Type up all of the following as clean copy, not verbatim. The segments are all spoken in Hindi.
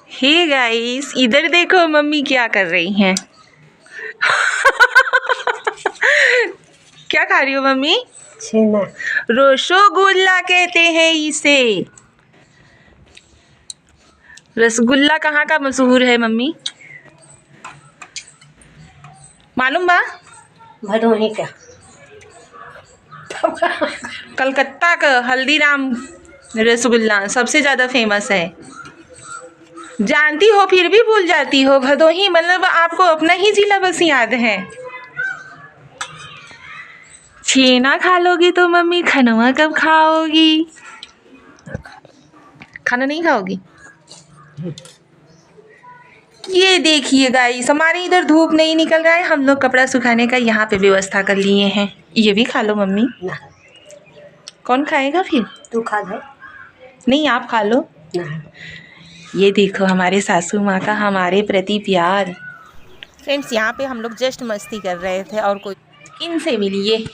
हे गाइस, इधर देखो मम्मी क्या कर रही हैं। क्या खा रही हो मम्मी? छेना। रसगुल्ला कहते हैं इसे। रसगुल्ला कहाँ का मशहूर है मम्मी? मालूम बा? भदोही का। कलकत्ता का हल्दीराम रसगुल्ला सबसे ज़्यादा फेमस है। जानती हो फिर भी भूल जाती हो। भदोही मतलब आपको अपना ही जिला बस याद है। छेना खा लोगी तो मम्मी खनवा कब खाओगी? खाना नहीं खाओगी? ये देखिए गाइस, हमारे इधर धूप नहीं निकल रहा है, हम लोग कपड़ा सुखाने का यहाँ पे व्यवस्था कर लिए हैं। ये भी खा लो मम्मी। ना। कौन खाएगा फिर? तू खा दो। नहीं, आप खा लो। ना। ये देखो हमारे सासू माँ का हमारे प्रति प्यार। फ्रेंड्स, यहाँ पे हम लोग जस्ट मस्ती कर रहे थे और कोई इनसे मिलिए।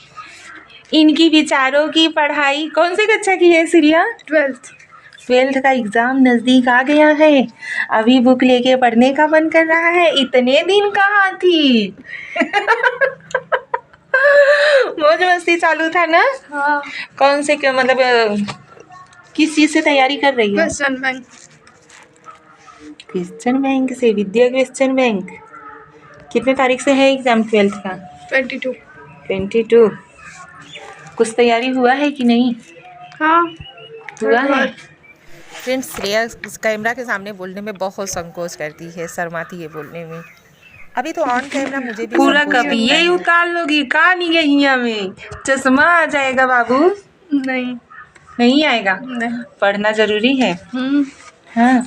इनकी विचारों की पढ़ाई कौन से कक्षा की है श्रिया? 12th का एग्ज़ाम नज़दीक आ गया है। अभी बुक लेके पढ़ने का मन कर रहा है। इतने दिन कहाँ थी? मौज मस्ती चालू था ना? हाँ। कौन से मतलब किस चीज़ से तैयारी कर रही हो? Question bank. क्वेश्चन बैंक से? विद्या क्वेश्चन बैंक। कितने तारीख से है एग्ज़ाम 12th का? 22। कुछ तैयारी हुआ है कि नहीं? हाँ हुआ है। फ्रेंड्स, श्रेया कैमरा के सामने बोलने में बहुत संकोच करती है, शर्माती है बोलने में। अभी तो ऑन कैमरा मुझे भी पूरा संकोच कभी लगता यही है। उतार लोगी का निगहिया में चश्मा आ जाएगा बाबू। नहीं। नहीं आएगा? नहीं। पढ़ना जरूरी है। हाँ,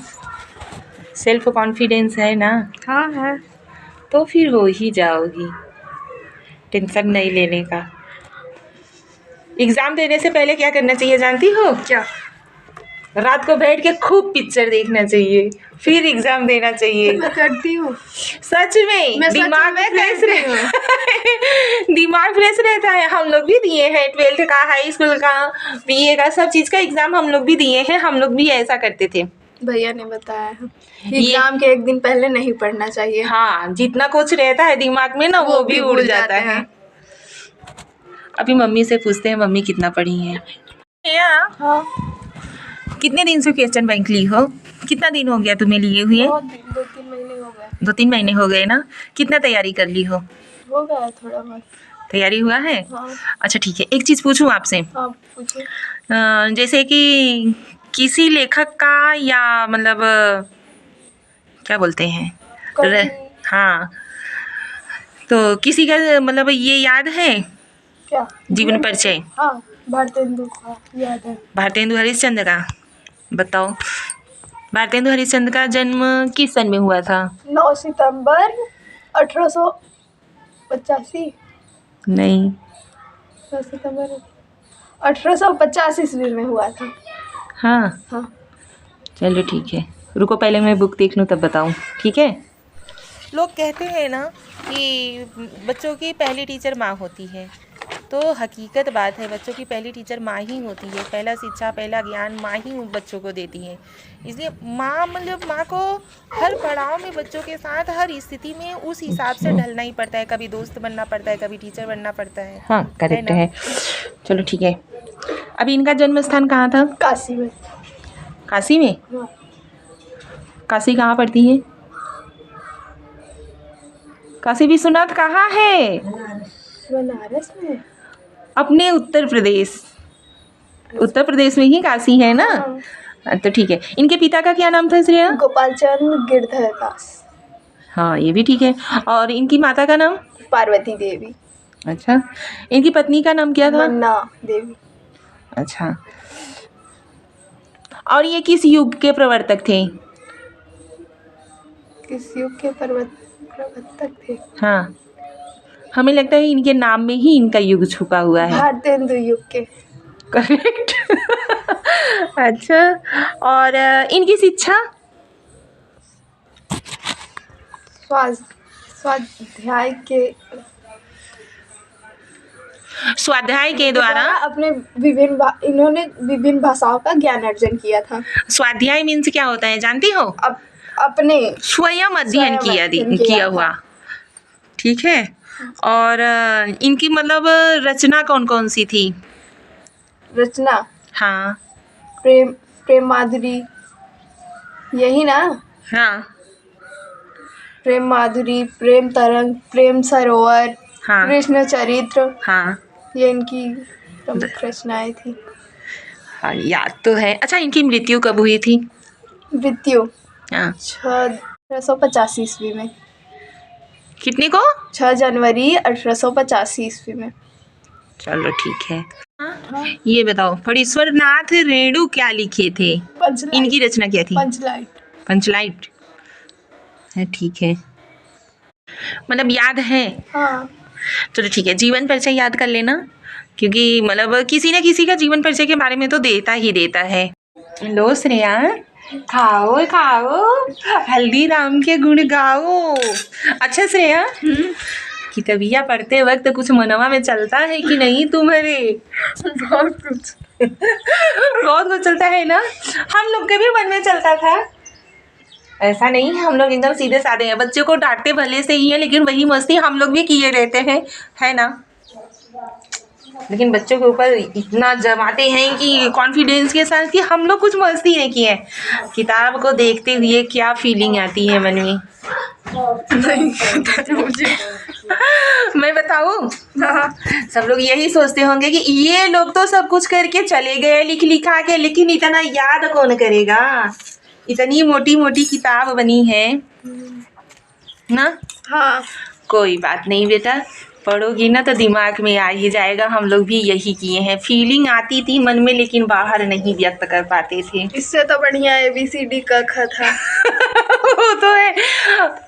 सेल्फ कॉन्फिडेंस है ना? हाँ है। तो फिर हो ही जाओगी, टेंशन नहीं लेने का। एग्ज़ाम देने से पहले क्या करना चाहिए जानती हो? क्या? रात को बैठ के खूब पिक्चर देखना चाहिए, फिर एग्ज़ाम देना चाहिए। करती हूँ। सच में मैं सच दिमाग में फ्रेश करती रहता दिमाग फ्रेश रहता है। हम लोग भी दिए हैं 12th का, हाई स्कूल का, बीए का, सब चीज़ का एग्ज़ाम हम लोग भी दिए हैं। हम लोग भी ऐसा करते थे। भैया ने बताया है एग्जाम के एक दिन पहले नहीं पढ़ना चाहिए। हाँ, जितना कुछ रहता है दिमाग में ना वो भी उड़ जाता है। अभी मम्मी से पूछते हैं मम्मी कितना पढ़ी हैं। हाँ। कितने दिन से क्वेश्चन बैंक ली हो? कितना दिन हो गया तुम्हें लिए हुए? 2-3 महीने हो गए। 2-3 महीने हो गए ना? कितना तैयारी कर ली हो? हो गया थोड़ा बहुत। तैयारी हुआ है? हाँ। अच्छा ठीक है, एक चीज़ पूछूं आपसे। हाँ पूछिए। जैसे कि किसी लेखक का या मतलब क्या बोलते हैं हाँ, तो किसी का मतलब ये याद है? क्या? जीवन परिचय? हाँ, भारतेंदु का याद है। भारतेंदु हरिश्चंद्र का बताओ। भारतेंदु हरिश्चंद्र का जन्म किस सन में हुआ था? 9 सितंबर 1885। नहीं। 9 सितंबर 1850 ईस्वी में हुआ था। हाँ। हाँ। चलो ठीक है, रुको पहले मैं बुक देख लूँ तब बताऊँ, ठीक है? लोग कहते हैं ना कि बच्चों की पहली टीचर माँ होती है, तो हकीकत बात है, बच्चों की पहली टीचर माँ ही होती है। पहला शिक्षा, पहला ज्ञान माँ ही बच्चों को देती है। इसलिए माँ मतलब माँ को हर पड़ाव में बच्चों के साथ हर स्थिति में उस हिसाब से ढलना ही पड़ता है। कभी दोस्त बनना पड़ता है, कभी टीचर बनना पड़ता है। हाँ करेक्ट है। चलो ठीक है, अभी इनका जन्म स्थान कहाँ था? काशी में। काशी में? हाँ। काशी कहाँ पड़ती है? काशी विश्वनाथ कहाँ है? बनारस में। अपने उत्तर प्रदेश में ही काशी है ना? हाँ। तो ठीक है, इनके पिता का क्या नाम था श्रेया? गोपाल चंद गिरधर दास। हाँ ये भी ठीक है। और इनकी माता का नाम? पार्वती देवी। अच्छा, इनकी पत्नी का नाम क्या था? मन्ना देवी। अच्छा, और ये किस युग के प्रवर्तक थे? किस युग के प्रवर्तक थे? हाँ, हमें लगता है इनके नाम में ही इनका युग छुपा हुआ है। भारतेंदु युग के। करेक्ट। अच्छा, और इनकी शिक्षा? स्वाध्याय के द्वारा अपने इन्होंने विभिन्न भाषाओं का ज्ञान अर्जन किया था। स्वाध्याय मीन्स क्या होता है जानती हो? अब अपने स्वयं अध्ययन स्वयं किया हुआ, ठीक है। और इनकी मतलब रचना कौन कौन सी थी? रचना हाँ प्रेम प्रेम माधुरी, यही ना? हाँ प्रेम माधुरी, प्रेम तरंग, प्रेम सरोवर, हाँ कृष्ण चरित्र, हाँ ये इनकी प्रमुख रचनाएं थी। हाँ, याद तो है। अच्छा, इनकी मृत्यु कब हुई थी? मृत्यु हाँ 1885 ईस्वी में। कितने को? 6 जनवरी 1885 ईस्वी में। चलो ठीक है। ये बताओ, फणीश्वर नाथ रेणु क्या लिखे थे? पंचलाइट। इनकी रचना क्या थी? पंचलाइट। पंचलाइट है, ठीक है, मतलब याद है। हाँ। चलो ठीक है, जीवन परिचय याद कर लेना, क्योंकि मतलब किसी न किसी का जीवन परिचय के बारे में तो देता ही देता है। लो श्रेया, खाओ खाओ, हल्दीराम के गुण गाओ। अच्छा श्रेया, किताबिया पढ़ते वक्त कुछ मनवा में चलता है कि नहीं तुम्हारे? बहुत कुछ। बहुत कुछ चलता है ना, हम लोग के भी मन में चलता था। ऐसा नहीं, हम लोग एकदम सीधे साधे हैं, बच्चों को डांटते भले से ही है, लेकिन वही मस्ती हम लोग भी किए रहते हैं, है ना। लेकिन बच्चों के ऊपर इतना जमाते हैं कि कॉन्फिडेंस के साथ कि हम लोग कुछ मस्ती नहीं किए। किताब को देखते हुए क्या फीलिंग आती है मन में? नहीं पता मुझे। मैं बताऊं? सब लोग यही सोचते होंगे कि ये लोग तो सब कुछ करके चले गए लिख लिखा के, लेकिन इतना याद कौन करेगा? इतनी मोटी मोटी किताब बनी है ना। हाँ। कोई बात नहीं बेटा, पढ़ोगी ना तो दिमाग में आ ही जाएगा। हम लोग भी यही किए हैं, फीलिंग आती थी मन में, लेकिन बाहर नहीं व्यक्त कर पाते थे। इससे तो बढ़िया ABCD क ख था। वो तो है,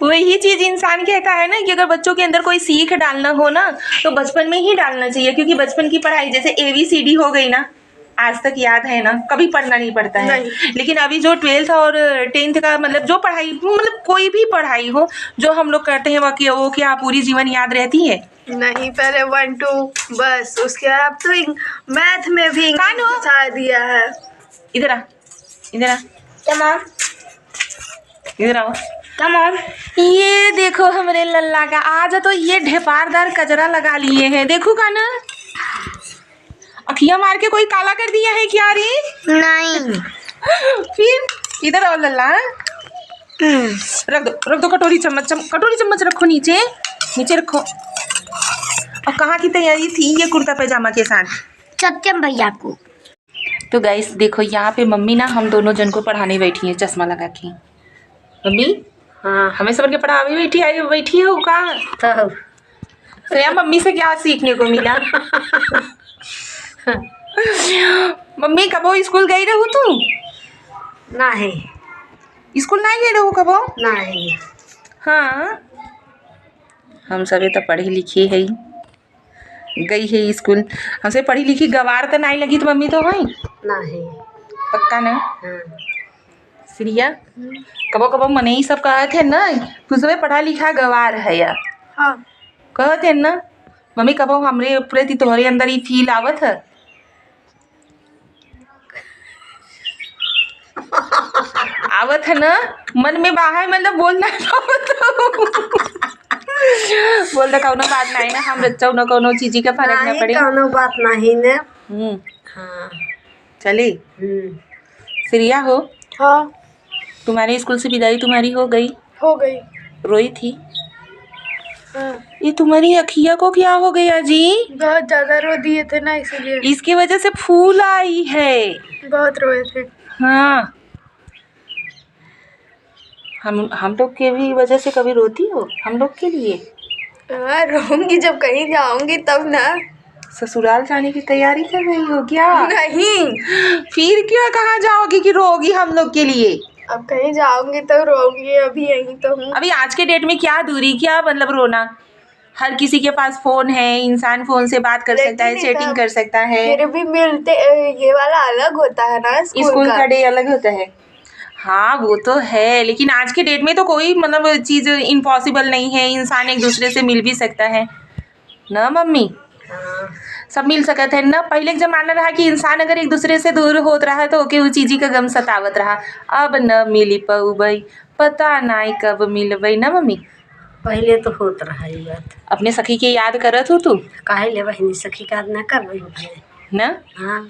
वही चीज इंसान कहता है ना कि अगर बच्चों के अंदर कोई सीख डालना हो ना तो बचपन में ही डालना चाहिए, क्योंकि बचपन की पढ़ाई जैसे ABCD हो गई ना, आज तक याद है ना, कभी पढ़ना नहीं पड़ता है। लेकिन अभी जो 12th और 10th का मतलब जो पढ़ाई, मतलब कोई भी पढ़ाई हो जो हम लोग करते हैं वो क्या पूरी जीवन याद रहती है? नहीं, पहले 1 2 बस, उसके बाद अब तो मैथ में भी बता दिया है। इधर आ, इधर आ, तमाम इधर आओ। तमाम। ये देखो हमारे लल्ला का, आज तो ये ढेपारदार कजरा लगा लिए हैं, देखो का ना, अखियां मार के कोई काला कर दिया है क्या रे? नहीं। फिर इधर आओ लल्ला, रख दो कटोरी चम्मच रखो नीचे, नीचे रखो। और कहाँ की तैयारी थी ये कुर्ता पैजामा के साथ? सत्यम भैया को। तो गाइस देखो, यहाँ पे मम्मी ना हम दोनों जन को पढ़ाने बैठी है चश्मा लगा के। मम्मी, हाँ हमें सब के पढ़ा बैठी हो का? तो यार मम्मी से क्या सीखने को मिला? मम्मी कबो स्कूल गई रहू तू? नहीं, स्कूल नहीं गई रहू कबो? नहीं। हाँ, हम सभी तो पढ़ी लिखी है, गई है स्कूल। हमसे पढ़ी लिखी गवार तो नहीं लगी तो मम्मी तो है नहीं। पक्का ना? हाँ। श्रिया, कबो कबो मने ही सब कहे थे ना तू सब पढ़ा लिखा गवार है या? हाँ। कहे थे ना मम्मी, कबो हमरे प्रति तुम्हारे अंदर ही फील आवत है? आवत है ना, मन में बाहर मतलब बोलना बोल दे, कौनो बात नहीं ना, हम बच्चों न कोनो चीज का फर्क ना पड़े। कौनो बात नहीं ने। हाँ। चले श्रिया हो, हाँ। तुम्हारे स्कूल से विदाई तुम्हारी हो गई? रोई थी? हाँ। ये तुम्हारी अखिया को क्या हो गया जी? बहुत ज्यादा रो दिए थे ना, इसलिए। इसकी वजह से फूल आई है। बहुत रोए थे। हाँ, हम लोग के भी वजह से कभी रोती हो हम लोग के लिए? हाँ, रोऊंगी जब कहीं जाऊंगी तब ना। ससुराल जाने की तैयारी कर रही हो क्या? नहीं। फिर क्यों कहाँ जाओगी कि रोगी हम लोग के लिए? अब कहीं जाऊंगी तो रोऊंगी, अभी यहीं तो हूँ। अभी आज के डेट में क्या दूरी, क्या मतलब रोना? हर किसी के पास फोन है, इंसान फोन से बात कर सकता है, चैटिंग कर सकता है। फिर भी मिलते, ये वाला अलग होता है ना, स्कूल का डे अलग होता है। हाँ वो तो है, लेकिन आज के डेट में तो कोई मतलब चीज़ इम्पॉसिबल नहीं है, इंसान एक दूसरे से मिल भी सकता है ना मम्मी? सब मिल सकत है ना। पहले के जमाना रहा कि इंसान अगर एक दूसरे से दूर होत रहा तो ओके वो चीज़ी का गम सतावत रहा। अब न मिली पऊ भाई, पता नहीं कब मिलबै ना मम्मी। पहले तो होत रहा ई बात। अपने सखी के याद करत हो तू काहे ले बहिनी सखी का ना करबै अपने। ना? हाँ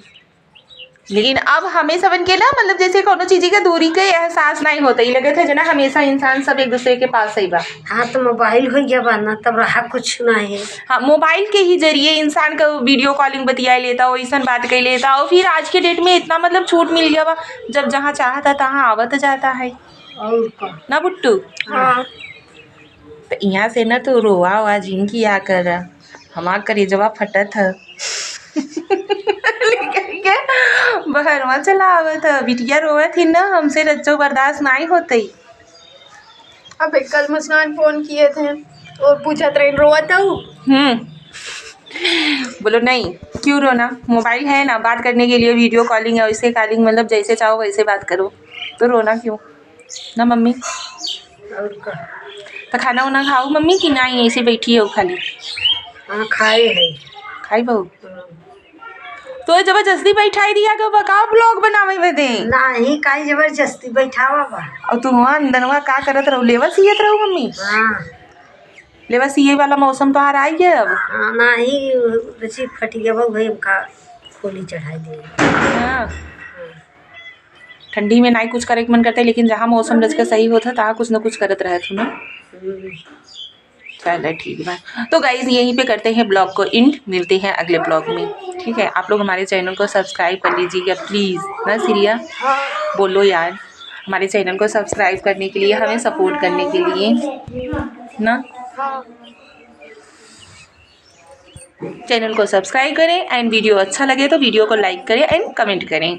लेकिन अब हमें सबन के ना मतलब जैसे कोनो चीज़ के दूरी के एहसास नहीं होता ही लगे थे जना हमेशा इंसान सब एक दूसरे के पास ही बा। हाँ तो मोबाइल हो गया बा ना तब रहा कुछ नहीं। हाँ मोबाइल के ही जरिए इंसान का वीडियो कॉलिंग बतिया लेता वैसन बात कर लेता और फिर आज के डेट में इतना मतलब छूट मिल गया बा जब जहाँ चाहता तहाँ आवत जाता है और का ना बुट्टू। हाँ तो यहाँ से ना तो रोआ हुआ जिनकी आ कर हमार करेजवा फटत है बहरवा चला आवत है बिटिया रोए थी ना हमसे रज्जो बर्दाश्त नहीं होते। अब कल मुस्कान फोन किए थे और पूछा ट्रेन रोता हूँ। बोलो नहीं क्यों रोना, मोबाइल है ना बात करने के लिए, वीडियो कॉलिंग है वैसे कॉलिंग मतलब जैसे चाहो वैसे बात करो, तो रोना क्यों ना मम्मी। और का तो खाना वाना खाओ मम्मी कि नहीं ऐसे बैठी हो खाली। हाँ खाए है। खाई बहू तो जबरदस्ती बैठाई दिया कि बकाओ ब्लॉग बनावे में दे नहीं काई जबरदस्ती बैठावा बा। और तू वहाँ अंदरवा का करत रहो लेवा सियत रहो मम्मी। हाँ लेवा सिए वाला मौसम तो आ रहा है अब। हाँ नहीं रची फट गया बा भाई का खोली चढ़ाई दे। हाँ ठंडी में नहीं कुछ करे के मन करता है लेकिन जहाँ मौसम रच का सही होता तहाँ कुछ ना कुछ करत रहे तू ना। चलो ठीक है तो गाइज यहीं पे करते हैं ब्लॉग को एंड, मिलते हैं अगले ब्लॉग में। ठीक है आप लोग हमारे चैनल को सब्सक्राइब कर लीजिएगा प्लीज़ ना सिरिया बोलो यार। हमारे चैनल को सब्सक्राइब करने के लिए हमें सपोर्ट करने के लिए ना चैनल को सब्सक्राइब करें एंड वीडियो अच्छा लगे तो वीडियो को लाइक करें एंड कमेंट करें।